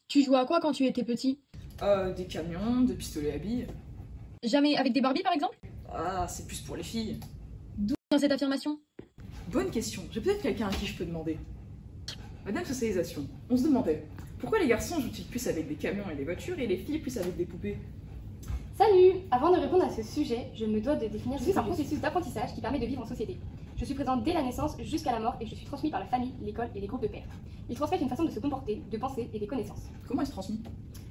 Tu jouais à quoi quand tu étais petit? Des camions, des pistolets à billes. Jamais avec des Barbies par exemple? Ah, c'est plus pour les filles. D'où dans cette affirmation? Bonne question, j'ai peut-être quelqu'un à qui je peux demander. Madame Socialisation, on se demandait, pourquoi les garçons jouent-ils plus avec des camions et des voitures et les filles plus avec des poupées? Salut! Avant de répondre à ce sujet, je me dois de définir ce qu'est un processus d'apprentissage qui permet de vivre en société. Je suis présente dès la naissance jusqu'à la mort et je suis transmis par la famille, l'école et les groupes de pairs. Ils transmettent une façon de se comporter, de penser et des connaissances. Comment est-ce transmis?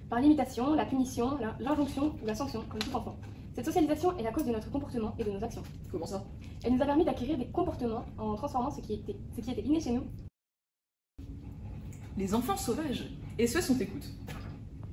Par l'imitation, la punition, l'injonction ou la sanction, comme tout enfant. Cette socialisation est la cause de notre comportement et de nos actions. Comment ça? Elle nous a permis d'acquérir des comportements en transformant ce qui était inné chez nous. Les enfants sauvages. Et ceux sont écoute.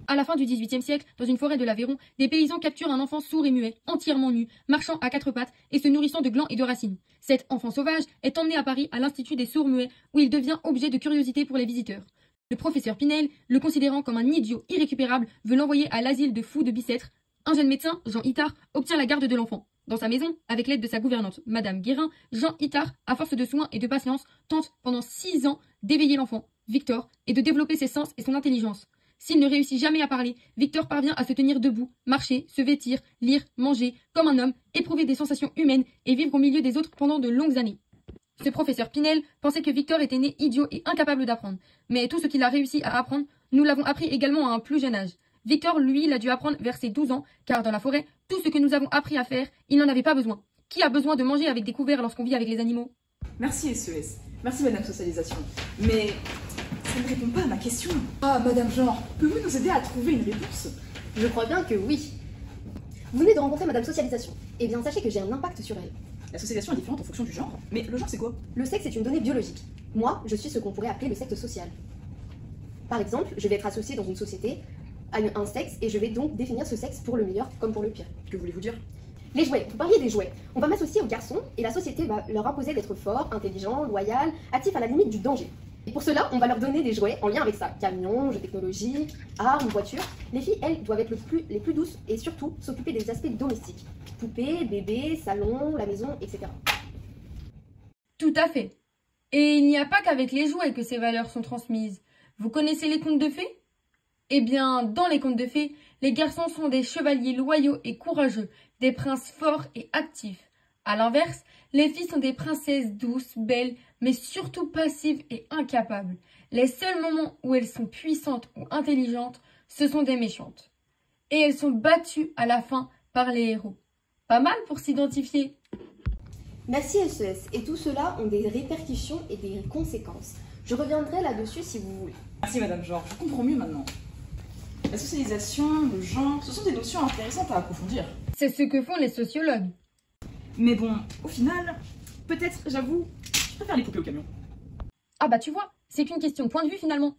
À la fin du XVIIIe siècle, dans une forêt de l'Aveyron, des paysans capturent un enfant sourd et muet, entièrement nu, marchant à quatre pattes et se nourrissant de glands et de racines. Cet enfant sauvage est emmené à Paris à l'Institut des sourds-muets où il devient objet de curiosité pour les visiteurs. Le professeur Pinel, le considérant comme un idiot irrécupérable, veut l'envoyer à l'asile de fous de Bicêtre. Un jeune médecin, Jean Itard, obtient la garde de l'enfant. Dans sa maison, avec l'aide de sa gouvernante, Madame Guérin, Jean Itard, à force de soins et de patience, tente pendant 6 ans d'éveiller l'enfant, Victor, et de développer ses sens et son intelligence. S'il ne réussit jamais à parler, Victor parvient à se tenir debout, marcher, se vêtir, lire, manger, comme un homme, éprouver des sensations humaines et vivre au milieu des autres pendant de longues années. Ce professeur Pinel pensait que Victor était né idiot et incapable d'apprendre. Mais tout ce qu'il a réussi à apprendre, nous l'avons appris également à un plus jeune âge. Victor, lui, l'a dû apprendre vers ses 12 ans, car dans la forêt, tout ce que nous avons appris à faire, il n'en avait pas besoin. Qui a besoin de manger avec des couverts lorsqu'on vit avec les animaux? Merci SES. Merci Madame Socialisation. Mais ça ne répond pas à ma question. Ah, Madame Genre, pouvez-vous nous aider à trouver une réponse? Je crois bien que oui. Vous venez de rencontrer Madame Socialisation. Eh bien, sachez que j'ai un impact sur elle. La socialisation est différente en fonction du genre. Mais le genre, c'est quoi? Le sexe est une donnée biologique. Moi, je suis ce qu'on pourrait appeler le sexe social. Par exemple, je vais être associée dans une société à un sexe et je vais donc définir ce sexe pour le meilleur comme pour le pire. Que voulez-vous dire? Les jouets, vous parliez des jouets. On va m'associer aux garçons et la société va leur imposer d'être fort, intelligent, loyal, actif à la limite du danger. Et pour cela, on va leur donner des jouets en lien avec ça. Camions, jeux technologiques, armes, voitures. Les filles, elles, doivent être les plus douces et surtout s'occuper des aspects domestiques. Poupées, bébés, salon, la maison, etc. Tout à fait. Et il n'y a pas qu'avec les jouets que ces valeurs sont transmises. Vous connaissez les contes de fées? Eh bien, dans les contes de fées, les garçons sont des chevaliers loyaux et courageux, des princes forts et actifs. À l'inverse, les filles sont des princesses douces, belles, mais surtout passives et incapables. Les seuls moments où elles sont puissantes ou intelligentes, ce sont des méchantes. Et elles sont battues à la fin par les héros. Pas mal pour s'identifier. Merci SES. Et tout cela ont des répercussions et des conséquences. Je reviendrai là-dessus si vous voulez. Merci Madame Genre, je comprends mieux maintenant. La socialisation, le genre, ce sont des notions intéressantes à approfondir. C'est ce que font les sociologues. Mais bon, au final, peut-être, j'avoue, je préfère les poupées au camion. Ah bah tu vois, c'est qu'une question de point de vue finalement.